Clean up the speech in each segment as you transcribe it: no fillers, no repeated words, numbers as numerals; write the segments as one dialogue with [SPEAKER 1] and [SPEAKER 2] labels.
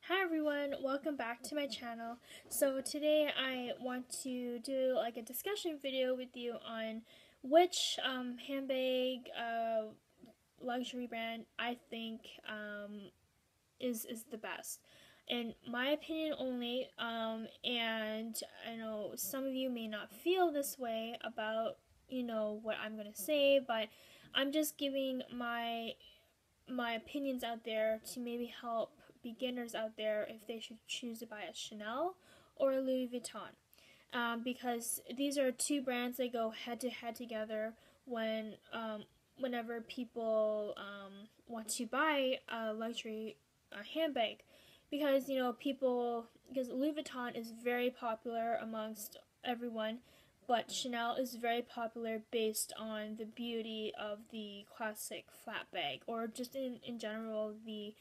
[SPEAKER 1] Hi everyone, welcome back to my channel. So today I want to do like a discussion video with you on which handbag luxury brand I think is the best. In my opinion only, and I know some of you may not feel this way about, what I'm gonna say, but I'm just giving my opinions out there to maybe help beginners out there if they should choose to buy a Chanel or a Louis Vuitton. Because these are two brands that go head to head together whenever people want to buy a luxury handbag. Because because Louis Vuitton is very popular amongst everyone, but Chanel is very popular based on the beauty of the classic flat bag, or just in general, the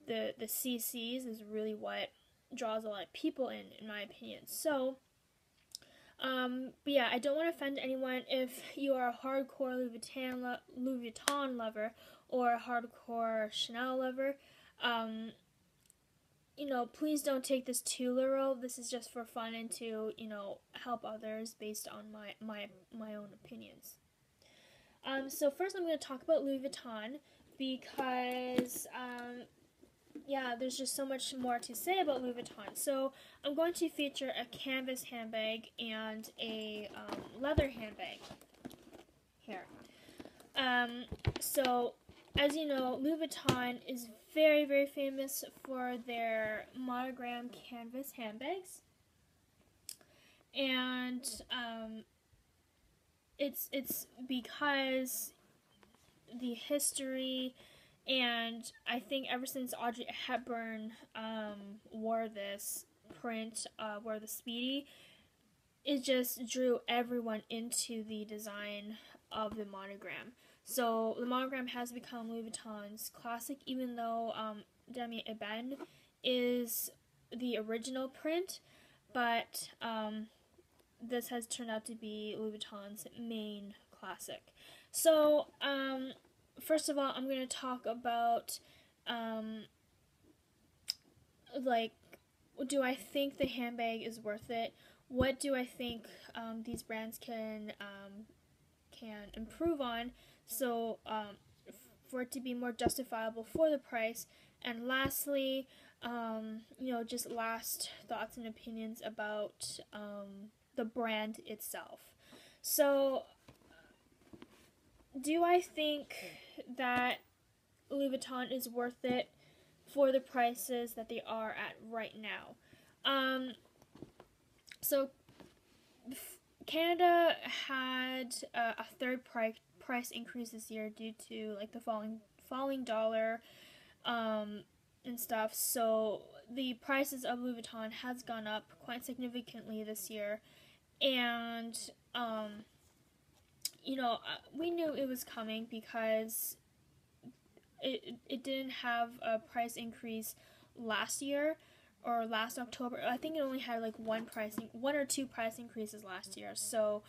[SPEAKER 1] CCs is really what draws a lot of people in my opinion. So, but yeah, I don't want to offend anyone if you are a hardcore Louis Vuitton lover or a hardcore Chanel lover. Please don't take this too literal. This is just for fun and to, help others based on my own opinions. So first I'm going to talk about Louis Vuitton because, yeah, there's just so much more to say about Louis Vuitton. So I'm going to feature a canvas handbag and a leather handbag here. So as you know, Louis Vuitton is very, very famous for their monogram canvas handbags. And it's because the history, and I think ever since Audrey Hepburn wore this print, wore the Speedy, it just drew everyone into the design of the monogram. So the monogram has become Louis Vuitton's classic, even though Damier Ebene is the original print, but this has turned out to be Louis Vuitton's main classic. So first of all, I'm going to talk about like, do I think the handbag is worth it? What do I think these brands can improve on, so for it to be more justifiable for the price? And lastly, just last thoughts and opinions about the brand itself. So, do I think that Louis Vuitton is worth it for the prices that they are at right now? So Canada had a third price increase this year due to like the falling dollar and stuff. So the prices of Louis Vuitton has gone up quite significantly this year, and we knew it was coming because it didn't have a price increase last year or last October. I think it only had like one or two price increases last year. So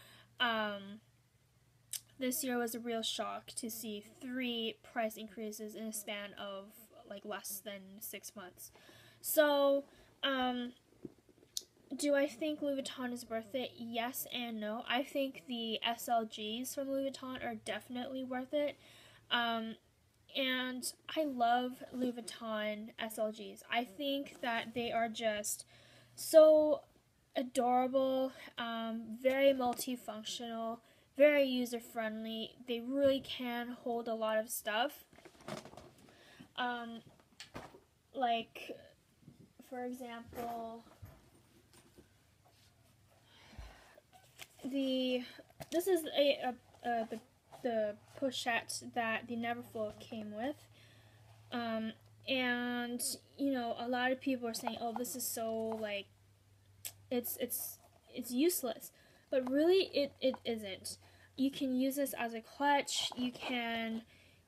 [SPEAKER 1] this year was a real shock to see 3 price increases in a span of like less than 6 months. So do I think Louis Vuitton is worth it? Yes and no. I think the SLGs from Louis Vuitton are definitely worth it. And I love Louis Vuitton SLGs. I think that they are just so adorable, very multifunctional, very user-friendly. They really can hold a lot of stuff. Like, for example, this is the pochette that the Neverfull came with, and a lot of people are saying, oh, this is so like it's useless, but really it isn't. You can use this as a clutch. You can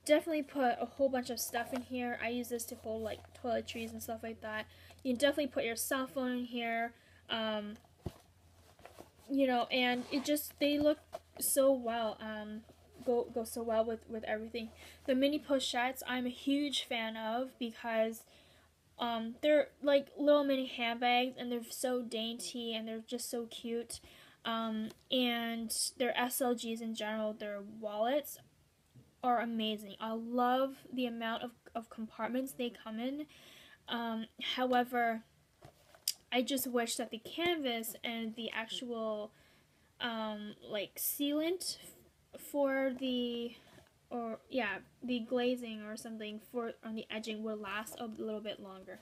[SPEAKER 1] definitely put a whole bunch of stuff in here. I use this to hold like toiletries and stuff like that. You can definitely put your cell phone in here, and they look so well, go so well with everything. The mini pochettes I'm a huge fan of because They're like little mini handbags, and they're so dainty, and they're just so cute. And their SLGs in general, their wallets are amazing. I love the amount of compartments they come in. However, I just wish that the canvas and the actual like sealant for the the glazing or something for on the edging would last a little bit longer.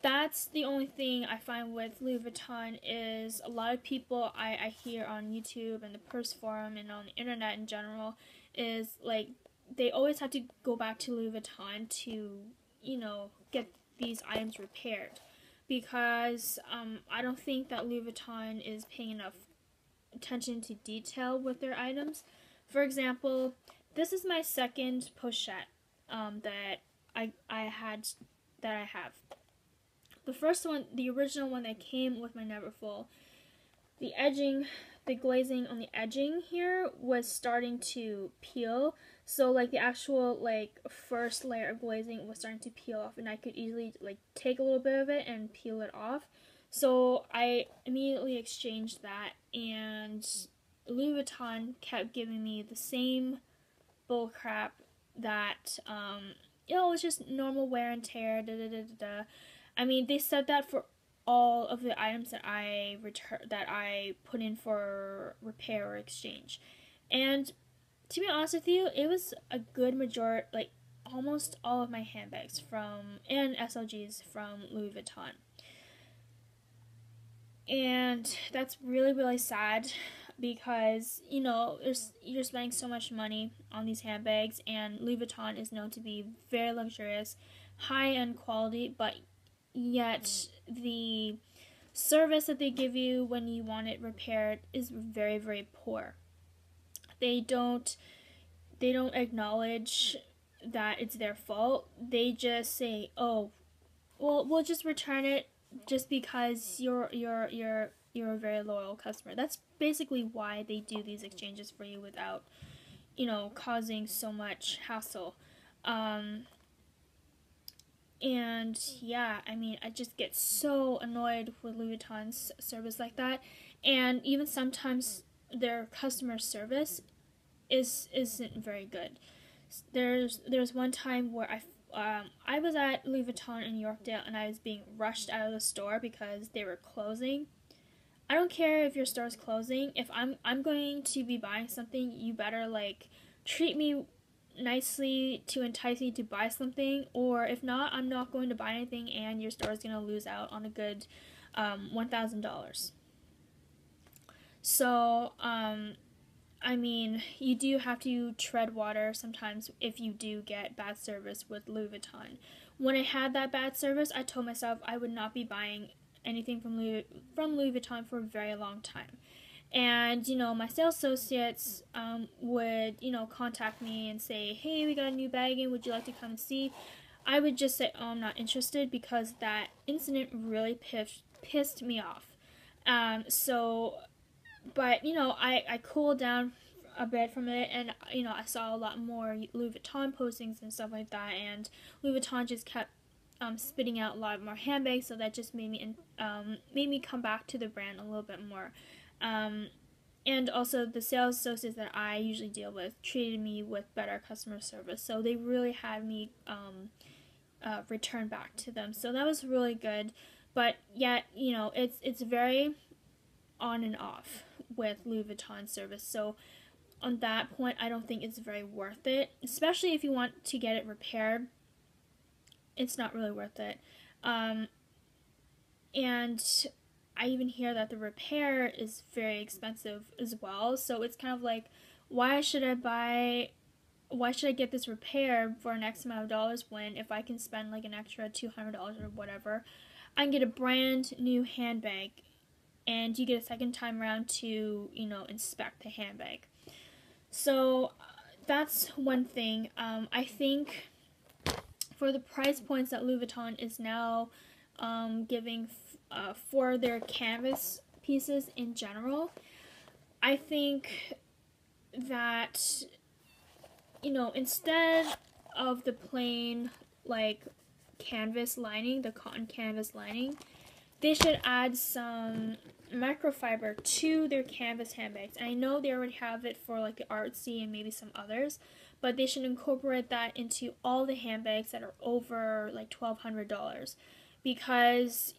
[SPEAKER 1] That's the only thing I find with Louis Vuitton is a lot of people I hear on YouTube and the purse forum and on the internet in general is like they always have to go back to Louis Vuitton to, get these items repaired because I don't think that Louis Vuitton is paying enough attention to detail with their items. For example, this is my second pochette that I have. The first one, the original one that came with my Neverfull, the glazing on the edging here was starting to peel. So like the actual like first layer of glazing was starting to peel off, and I could easily like take a little bit of it and peel it off. So I immediately exchanged that, and Louis Vuitton kept giving me the same bull crap that it's just normal wear and tear. I mean, they said that for all of the items that I put in for repair or exchange, and to be honest with you, it was a good majority, like almost all of my handbags and SLGs from Louis Vuitton. And that's really, really sad because, you're spending so much money on these handbags, and Louis Vuitton is known to be very luxurious, high-end quality, but yet the service that they give you when you want it repaired is very, very poor. They don't acknowledge that it's their fault. They just say, "Oh, well, we'll just return it just because you're a very loyal customer." That's basically why they do these exchanges for you without, causing so much hassle. And yeah, I mean, I just get so annoyed with Louis Vuitton's service like that, and even sometimes their customer service isn't very good. There's one time where I was at Louis Vuitton in Yorkdale, and I was being rushed out of the store because they were closing. I don't care if your store's closing. If I'm going to be buying something, you better like treat me nicely to entice me to buy something, or if not, I'm not going to buy anything, and your store is going to lose out on a good $1,000. So I mean, you do have to tread water sometimes if you do get bad service with Louis Vuitton. When I had that bad service, I told myself I would not be buying anything from Louis Vuitton for a very long time. And, my sales associates would, contact me and say, "Hey, we got a new bag in, would you like to come and see?" I would just say, "Oh, I'm not interested," because that incident really pissed me off. But, I cooled down a bit from it, and, I saw a lot more Louis Vuitton postings and stuff like that, and Louis Vuitton just kept spitting out a lot more handbags, so that just made me come back to the brand a little bit more. And also the sales associates that I usually deal with treated me with better customer service, so they really had me return back to them. So that was really good, but yet, it's very on and off with Louis Vuitton service. So on that point, I don't think it's very worth it, especially if you want to get it repaired. It's not really worth it. And I even hear that the repair is very expensive as well. So it's kind of like, why should I get this repaired for an X amount of dollars when if I can spend like an extra $200 or whatever, I can get a brand new handbag, and you get a second time around to, inspect the handbag. So that's one thing. I think for the price points that Louis Vuitton is now giving for their canvas pieces in general, I think that, instead of the plain, like, canvas lining, the cotton canvas lining, they should add some microfiber to their canvas handbags. I know they already have it for like the artsy and maybe some others, but they should incorporate that into all the handbags that are over like $1,200, because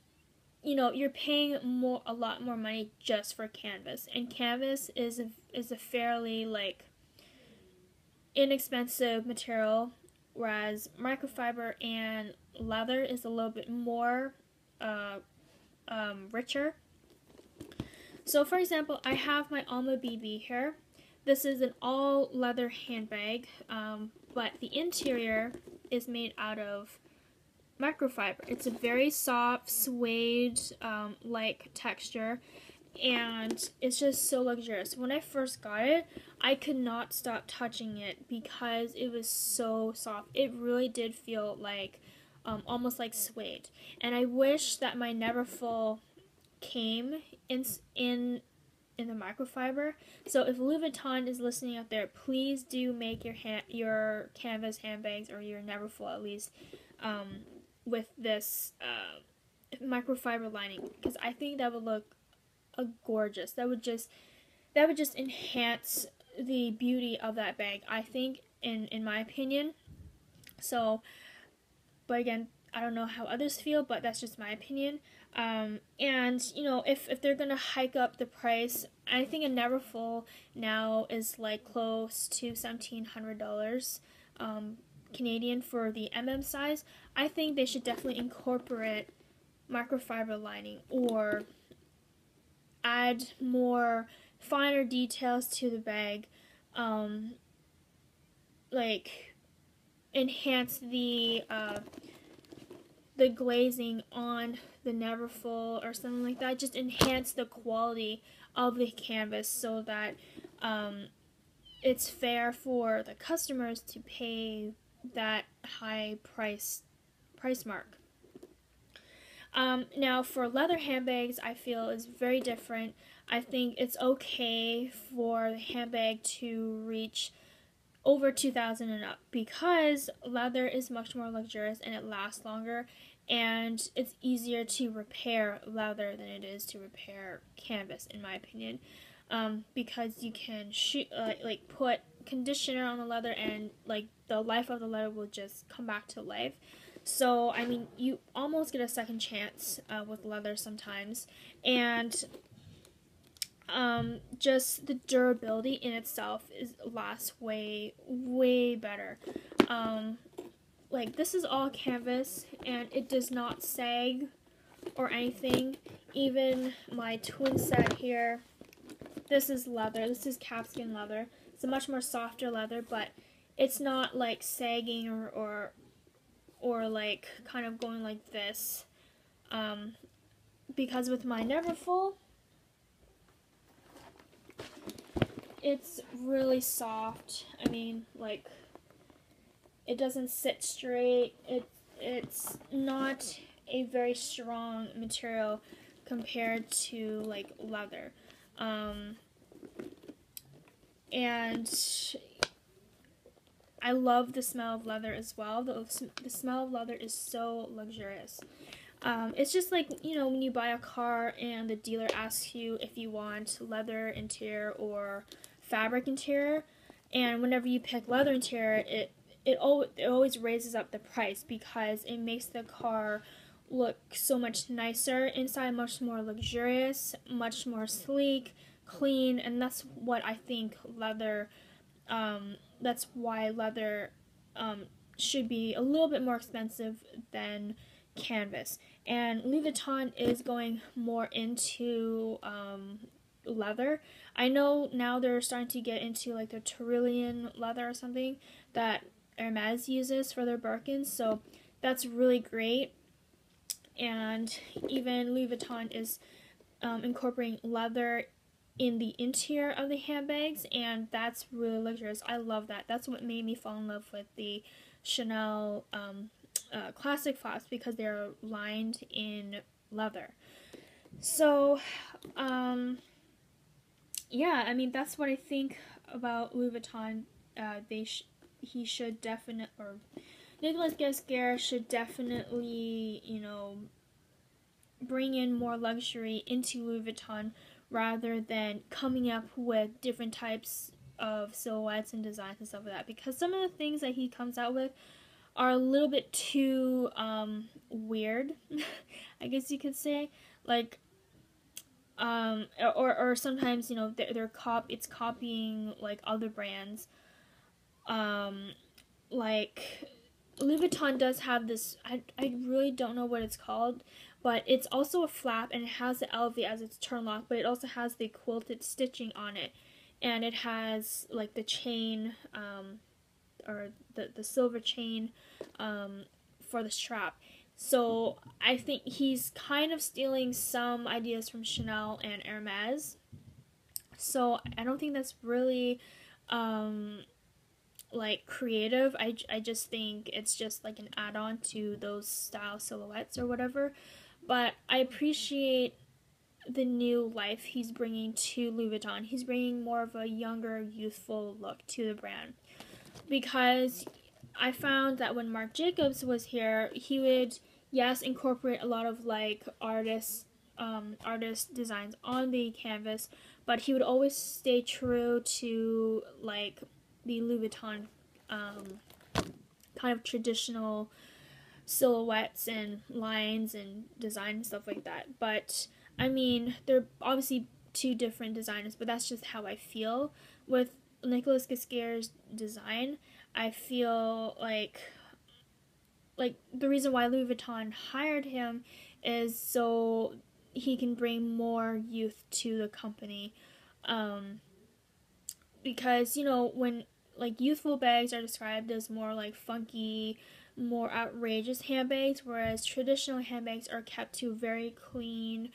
[SPEAKER 1] you know you're paying a lot more money just for canvas, and canvas is a fairly like inexpensive material, whereas microfiber and leather is a little bit more richer. So for example, I have my Alma BB here. This is an all leather handbag, but the interior is made out of microfiber. It's a very soft suede like texture, and it's just so luxurious. When I first got it, I could not stop touching it because it was so soft. It really did feel like almost like suede, and I wish that my Neverfull came in the microfiber. So if Louis Vuitton is listening out there, please do make your canvas handbags, or your Neverfull at least, with this microfiber lining, because I think that would look gorgeous. That would just enhance the beauty of that bag, I think, in my opinion. So, but again, I don't know how others feel, but that's just my opinion. And you know, if they're gonna hike up the price, I think a Neverfull now is like close to $1,700 Canadian for the size. I think they should definitely incorporate microfiber lining, or add more finer details to the bag, like enhance the glazing on the Neverfull or something like that. Just enhance the quality of the canvas so that it's fair for the customers to pay that high price mark. Now for leather handbags, I feel is very different. I think it's okay for the handbag to reach over $2,000 and up, because leather is much more luxurious and it lasts longer, and it's easier to repair leather than it is to repair canvas, in my opinion, because you can like put conditioner on the leather, and like the life of the leather will just come back to life. So I mean, you almost get a second chance with leather sometimes, and just the durability in itself lasts way better. Like this is all canvas, and it does not sag or anything. Even my twin set here, this is leather. This is calfskin leather. It's a much more softer leather, but it's not like sagging or like kind of going like this. Because with my Neverfull, it's really soft. I mean, like, it doesn't sit straight. It's not a very strong material compared to like leather. And I love the smell of leather as well. The smell of leather is so luxurious. It's just like, you know, when you buy a car and the dealer asks you if you want leather interior or fabric interior, and whenever you pick leather interior, it always raises up the price, because it makes the car look so much nicer inside, much more luxurious, much more sleek, clean, and that's what I think leather, that's why leather should be a little bit more expensive than canvas. And Louis Vuitton is going more into leather. I know now they're starting to get into like the Tyrolean leather or something that Hermes uses for their Birkins, so that's really great. And even Louis Vuitton is incorporating leather in the interior of the handbags, and that's really luxurious. I love that. That's what made me fall in love with the Chanel classic flasks, because they're lined in leather. So yeah, I mean, that's what I think about Louis Vuitton. He should definitely, or Nicolas Gasquet should definitely, bring in more luxury into Louis Vuitton rather than coming up with different types of silhouettes and designs and stuff like that. Because some of the things that he comes out with are a little bit too weird, I guess you could say. Like, or sometimes it's copying like other brands. Like Louis Vuitton does have this. I really don't know what it's called, but it's also a flap and it has the LV as its turn lock, but it also has the quilted stitching on it, and it has like the chain, or the silver chain, for the strap. So I think he's kind of stealing some ideas from Chanel and Hermes. So I don't think that's really like creative. I just think it's just like an add-on to those style silhouettes or whatever. But I appreciate the new life he's bringing to Louis Vuitton. He's bringing more of a younger, youthful look to the brand. Because I found that when Marc Jacobs was here, he would, yes, incorporate a lot of like artist designs on the canvas, but he would always stay true to like the Louis Vuitton kind of traditional silhouettes and lines and design and stuff like that. But I mean, they're obviously two different designers, but that's just how I feel with Nicolas Gasquet's design. I feel like the reason why Louis Vuitton hired him is so he can bring more youth to the company. Because when like youthful bags are described as more like funky, more outrageous handbags, whereas traditional handbags are kept to very clean,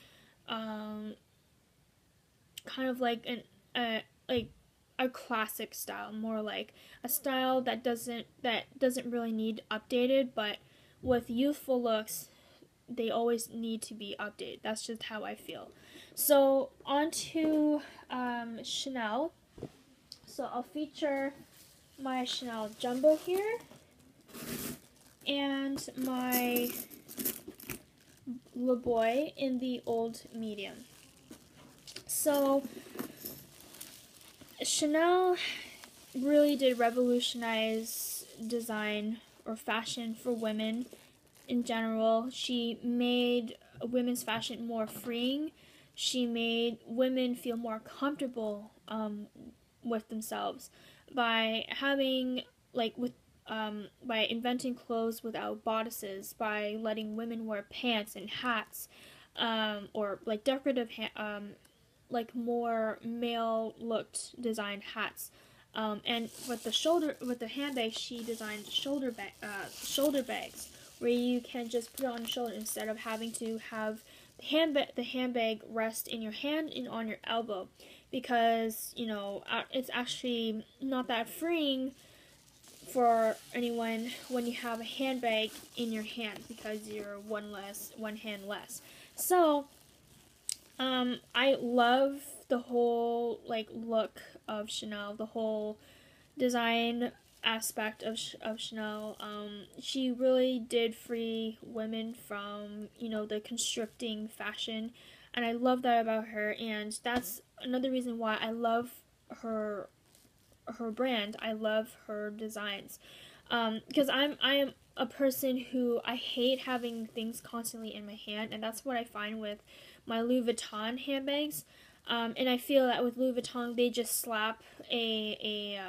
[SPEAKER 1] kind of like a classic style, more like a style that doesn't really need updated, but with youthful looks, they always need to be updated. That's just how I feel. So on to Chanel. So I'll feature my Chanel Jumbo here and my Le Boy in the old medium. So Chanel really did revolutionize design or fashion for women in general. She made women's fashion more freeing. She made women feel more comfortable with themselves by having by inventing clothes without bodices, by letting women wear pants and hats, or like decorative like more male looked designed hats. And with the handbag, she designed shoulder bags where you can just put it on your shoulder instead of having to have the handbag rest in your hand and on your elbow, because it's actually not that freeing for anyone when you have a handbag in your hand, because you're one hand less. So I love the whole look of Chanel, the whole design aspect of Chanel. She really did free women from the constricting fashion, and I love that about her. And that's another reason why I love her brand. I love her designs, because I am a person who I hate having things constantly in my hand, and that's what I find with my Louis Vuitton handbags. And I feel that with Louis Vuitton, they just slap a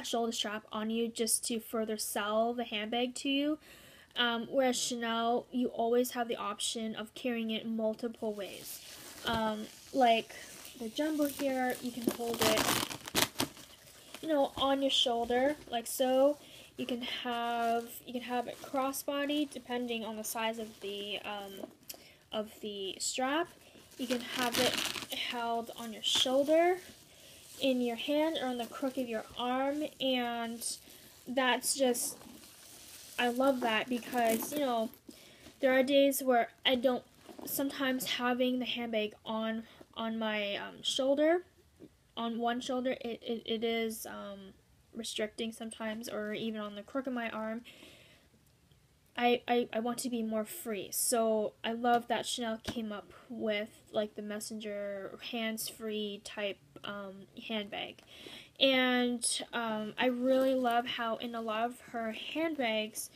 [SPEAKER 1] shoulder strap on you just to further sell the handbag to you. Whereas Chanel, you always have the option of carrying it multiple ways. Like the Jumbo here, you can hold it, on your shoulder, like so. You can have it crossbody depending on the size of the strap. You can have it held on your shoulder, in your hand, or on the crook of your arm, and that's just, I love that, because there are days where I don't, sometimes having the handbag on my shoulder, on one shoulder, it is restricting sometimes, or even on the crook of my arm. I want to be more free. So I love that Chanel came up with like the messenger hands-free type handbag. And I really love how in a lot of her handbags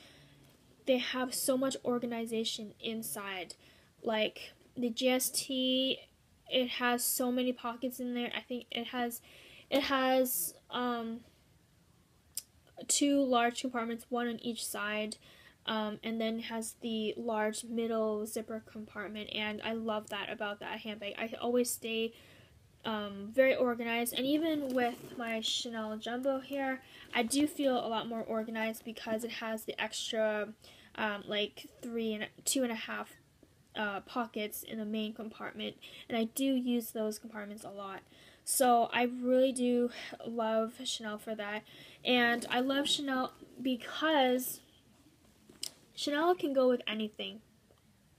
[SPEAKER 1] they have so much organization inside. Like the GST, it has so many pockets in there. I think it has 2 large compartments, one on each side. And then has the large middle zipper compartment, and I love that about that handbag. I always stay very organized, and even with my Chanel Jumbo here, I do feel a lot more organized because it has the extra like 2.5 pockets in the main compartment, and I do use those compartments a lot. So I really do love Chanel for that, and I love Chanel because Chanel can go with anything,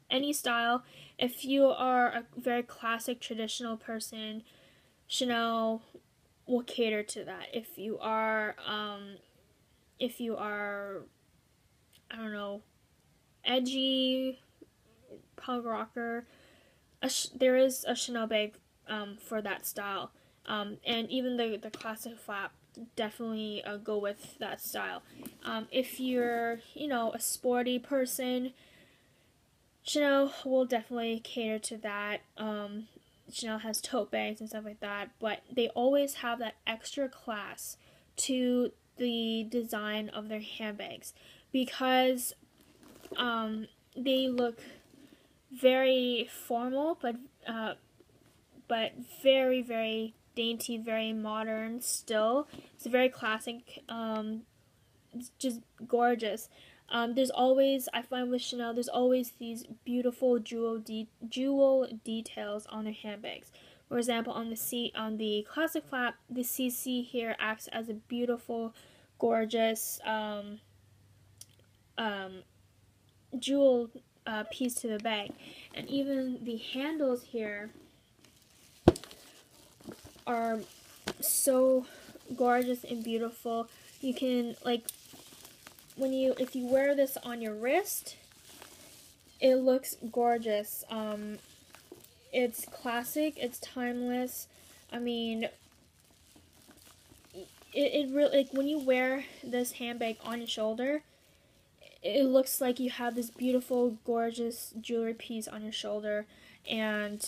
[SPEAKER 1] any style. If you are a very classic, traditional person, Chanel will cater to that. If you are, I don't know, edgy, punk rocker, there is a Chanel bag for that style. And even the classic flap definitely go with that style. If you're, a sporty person, Chanel will definitely cater to that. Chanel has tote bags and stuff like that, but they always have that extra class to the design of their handbags because they look very formal, but very, very dainty, very modern still. It's very classic, it's just gorgeous. There's always, I find with Chanel, there's always these beautiful jewel details on their handbags. For example, on the classic flap, the CC here acts as a beautiful, gorgeous jewel piece to the bag. And even the handles here are so gorgeous and beautiful. You can, like, if you wear this on your wrist, it looks gorgeous. It's classic, it's timeless. I mean, it really, like, when you wear this handbag on your shoulder, it looks like you have this beautiful, gorgeous jewelry piece on your shoulder, and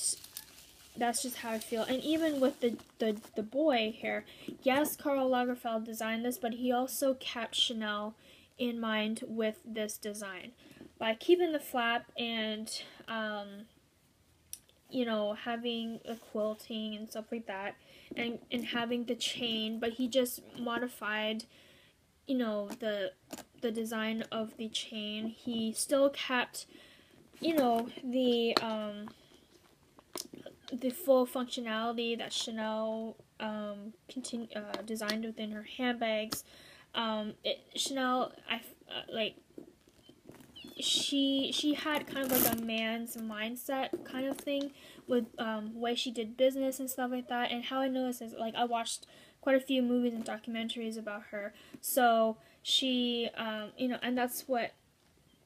[SPEAKER 1] that's just how I feel. And even with the boy here, yes, Karl Lagerfeld designed this, but he also kept Chanel in mind with this design by keeping the flap and having the quilting and stuff like that, and having the chain, but he just modified the design of the chain. He still kept the full functionality that Chanel designed within her handbags. Chanel, she had kind of like a man's mindset kind of thing with way she did business and stuff like that. And how I know this is, like, I watched quite a few movies and documentaries about her. So she, and that's what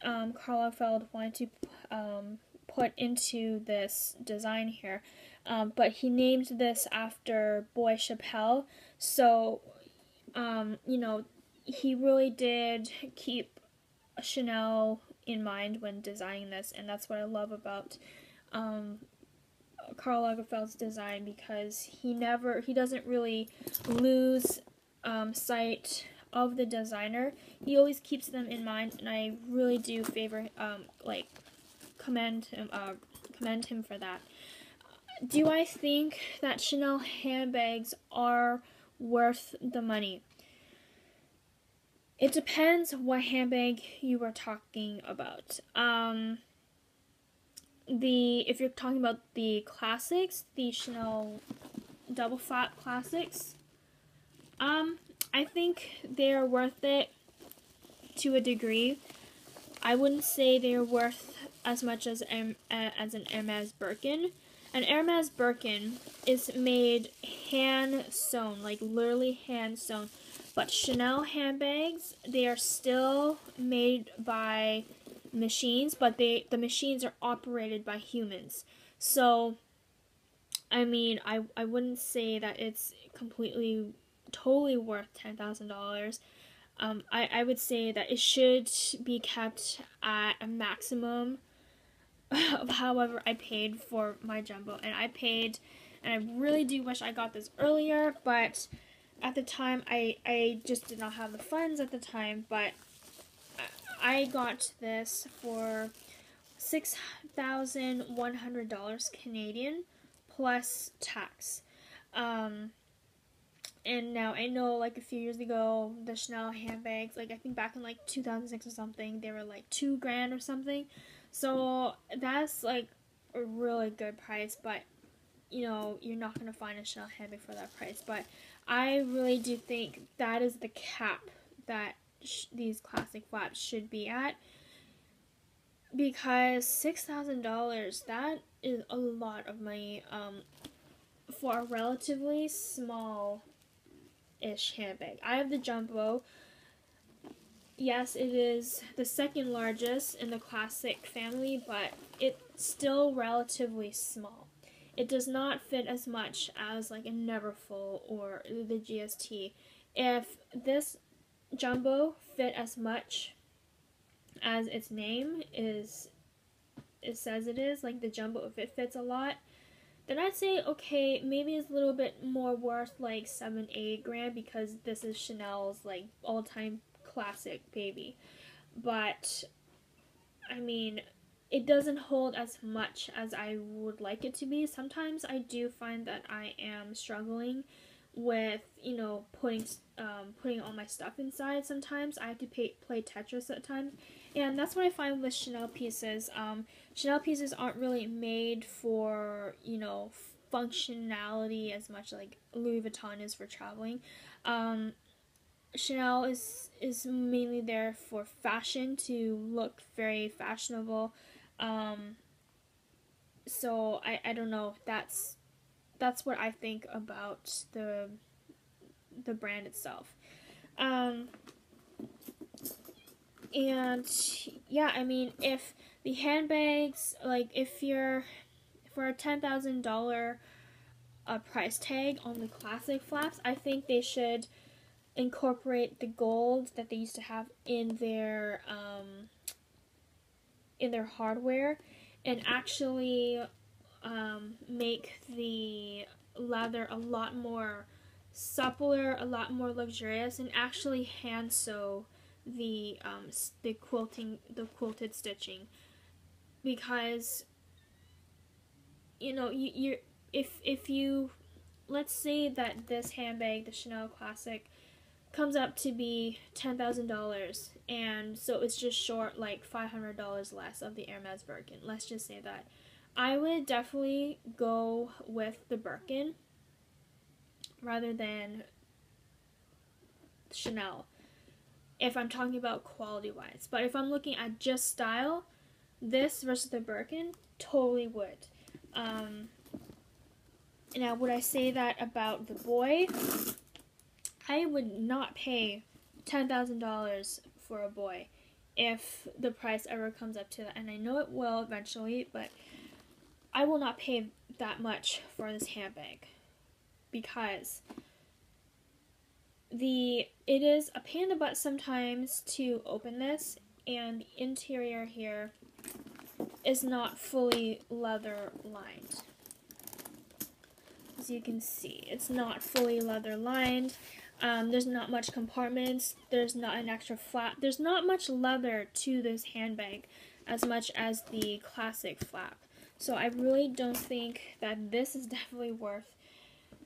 [SPEAKER 1] Karl Lagerfeld wanted to put into this design here. But he named this after Boy Chappelle. So, he really did keep Chanel in mind when designing this, and that's what I love about Karl Lagerfeld's design, because he doesn't really lose sight of the designer. He always keeps them in mind, and I really do commend him for that. Do I think that Chanel handbags are worth the money? It depends what handbag you are talking about. If you're talking about the classics, the Chanel double flap classics, I think they're worth it to a degree. I wouldn't say they're worth as much as an Hermes Birkin. An Hermes Birkin is made hand sewn, like literally hand sewn, But Chanel handbags, they are still made by machines, but the machines are operated by humans. So, I mean, I wouldn't say that it's completely, totally worth $10,000. I would say that it should be kept at a maximum of however I paid for my jumbo. And I really do wish I got this earlier, but at the time, I just did not have the funds at the time, but I got this for $6,100 Canadian plus tax. And now I know, like, a few years ago, the Chanel handbags, like, I think back in, like, 2006 or something, they were, like, $2,000 or something. So that's, like, a really good price, but, you know, you're not going to find a Chanel handbag for that price. But I really do think that is the cap that these classic flaps should be at, because $6,000, that is a lot of money for a relatively small-ish handbag. I have the jumbo. Yes, it is the second largest in the classic family, but it's still relatively small. It does not fit as much as like a Neverfull or the GST. If this jumbo fit as much as its name it says it is, like the jumbo, if it fits a lot, then I'd say, okay, maybe it's a little bit more worth like $7-8 grand, because this is Chanel's like all-time classic baby. But I mean, it doesn't hold as much as I would like it to be. Sometimes I do find that I am struggling with, you know, putting all my stuff inside. Sometimes I have to play Tetris at times, and that's what I find with Chanel pieces. Chanel pieces aren't really made for, you know, functionality as much like Louis Vuitton is for traveling. Chanel is mainly there for fashion, to look very fashionable. So I don't know. That's what I think about the brand itself. And yeah, I mean, if the handbags, like if you're for a $10,000 price tag on the classic flaps, I think they should incorporate the gold that they used to have in their hardware, and actually make the leather a lot more suppler, a lot more luxurious, and actually hand sew the quilted stitching, because you know, if you, let's say that this handbag, the Chanel Classic, comes up to be $10,000, and so it's just short like $500 less of the Hermes Birkin. Let's just say that. I would definitely go with the Birkin rather than Chanel, if I'm talking about quality-wise. But if I'm looking at just style, this versus the Birkin, totally would. Now, would I say that about the boy? I would not pay $10,000 for a boy if the price ever comes up to that. And I know it will eventually, but I will not pay that much for this handbag, because it is a pain in the butt sometimes to open this, and the interior here is not fully leather lined. As you can see, it's not fully leather lined. There's not much compartments. There's not an extra flap. There's not much leather to this handbag as much as the classic flap. So I really don't think that this is definitely worth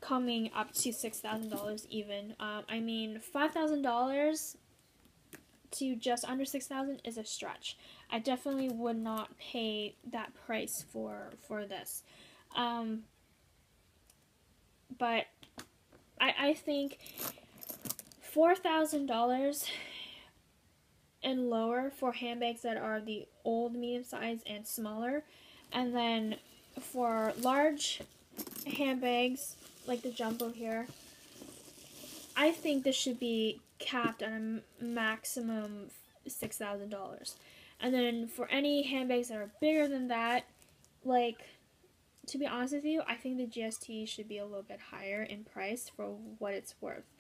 [SPEAKER 1] coming up to $6,000 even. I mean, $5,000 to just under $6,000 is a stretch. I definitely would not pay that price for this. But I think $4,000 and lower for handbags that are the old medium size and smaller, and then for large handbags like the jumbo here, I think this should be capped at a maximum $6,000. And then for any handbags that are bigger than that, like, to be honest with you, I think the GST should be a little bit higher in price for what it's worth.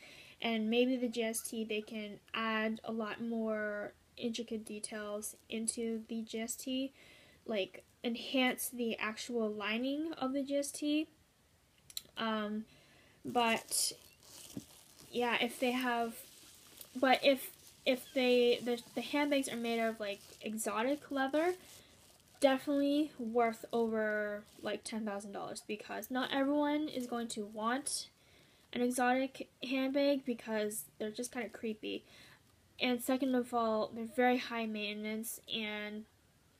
[SPEAKER 1] And maybe the GST, they can add a lot more intricate details into the GST, like enhance the actual lining of the GST. But yeah, if they have, but if the handbags are made of like exotic leather, definitely worth over like $10,000, because not everyone is going to want an exotic handbag because they're just kind of creepy. And second of all, they're very high maintenance. And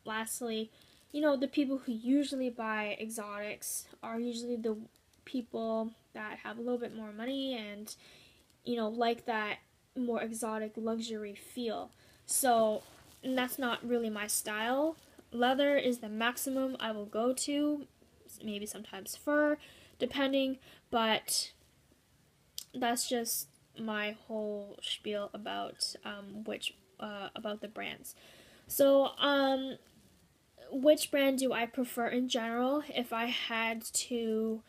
[SPEAKER 1] lastly, the people who usually buy exotics are usually the people that have a little bit more money and, like that more exotic luxury feel. So that's not really my style. Leather is the maximum I will go to, maybe sometimes fur, depending, but that's just my whole spiel about about the brands. So, which brand do I prefer in general? If I had to,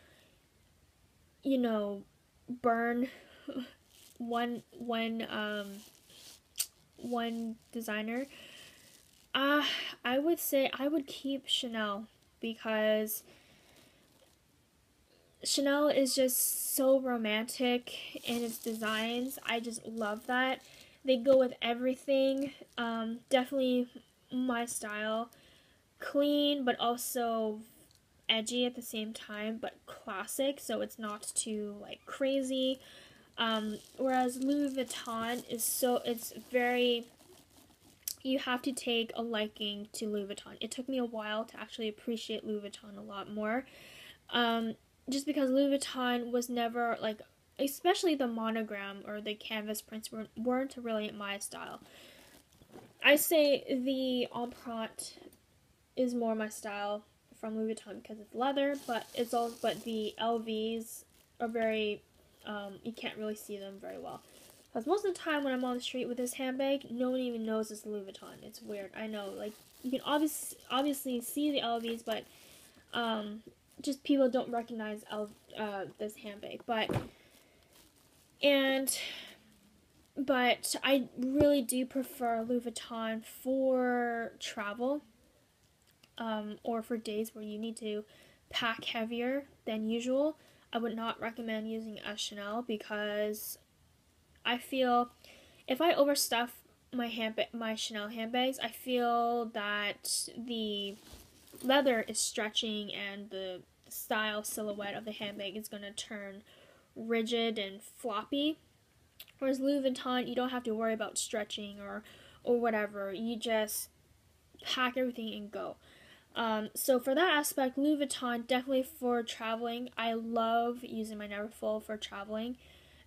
[SPEAKER 1] burn one designer, I would say I would keep Chanel, because Chanel is just so romantic in its designs. I just love that. They go with everything. Definitely my style. Clean, but also edgy at the same time, but classic, so it's not too like crazy. Whereas Louis Vuitton it's very, you have to take a liking to Louis Vuitton. It took me a while to actually appreciate Louis Vuitton a lot more. Just because Louis Vuitton was never like, especially the monogram or the canvas prints weren't really my style. I say the empreinte is more my style from Louis Vuitton because it's leather, but the LVs are very, you can't really see them very well. Because most of the time when I'm on the street with this handbag, no one even knows it's Louis Vuitton. It's weird. I know, like, you can obviously see the LVs, but just people don't recognize this handbag. But I really do prefer Louis Vuitton for travel, or for days where you need to pack heavier than usual. I would not recommend using a Chanel, because I feel if I overstuff my Chanel handbags, I feel that the leather is stretching and the style silhouette of the handbag is going to turn rigid and floppy. Whereas Louis Vuitton, you don't have to worry about stretching or whatever. You just pack everything and go. So for that aspect, Louis Vuitton, definitely for traveling. I love using my Neverfull for traveling.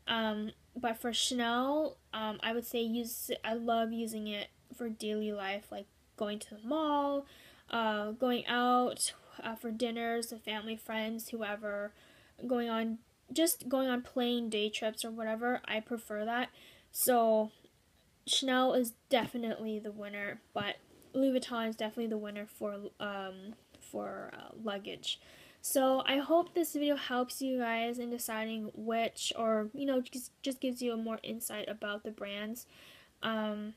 [SPEAKER 1] But for Chanel, I would say I love using it for daily life, like going to the mall, going out for dinners with family, friends, whoever, going on plain day trips or whatever. I prefer that. So Chanel is definitely the winner, but Louis Vuitton is definitely the winner for luggage. So I hope this video helps you guys in deciding which, or just gives you a more insight about the brands. I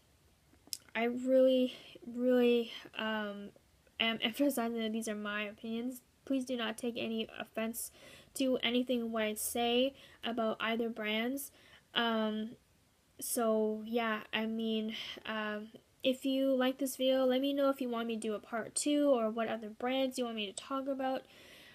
[SPEAKER 1] really am emphasizing that these are my opinions. Please do not take any offense to anything what I say about either brands. So yeah, I mean, if you like this video, let me know if you want me to do a part 2 or what other brands you want me to talk about.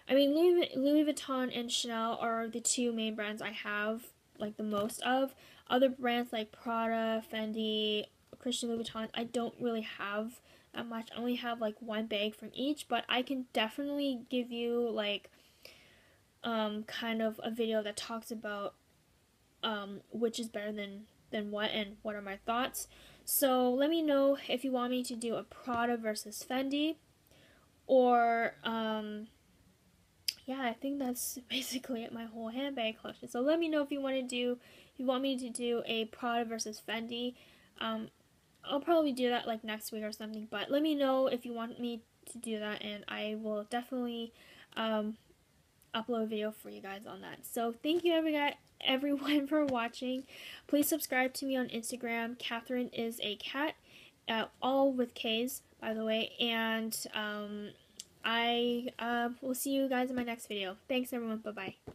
[SPEAKER 1] I mean, Louis Vuitton and Chanel are the two main brands I have like the most of. Other brands like Prada, Fendi, Christian Louboutin, I don't really have that much. I only have like one bag from each, but I can definitely give you like kind of a video that talks about which is better than what and what are my thoughts. So let me know if you want me to do a Prada versus Fendi, or yeah, I think that's basically it, my whole handbag collection. So let me know if you want me to do a Prada versus Fendi. I'll probably do that like next week or something, but let me know if you want me to do that, and I will definitely upload a video for you guys on that. So thank you everyone for watching. Please subscribe to me on Instagram. Catherine is a cat, all with K's, by the way, and I will see you guys in my next video. Thanks everyone. Bye bye.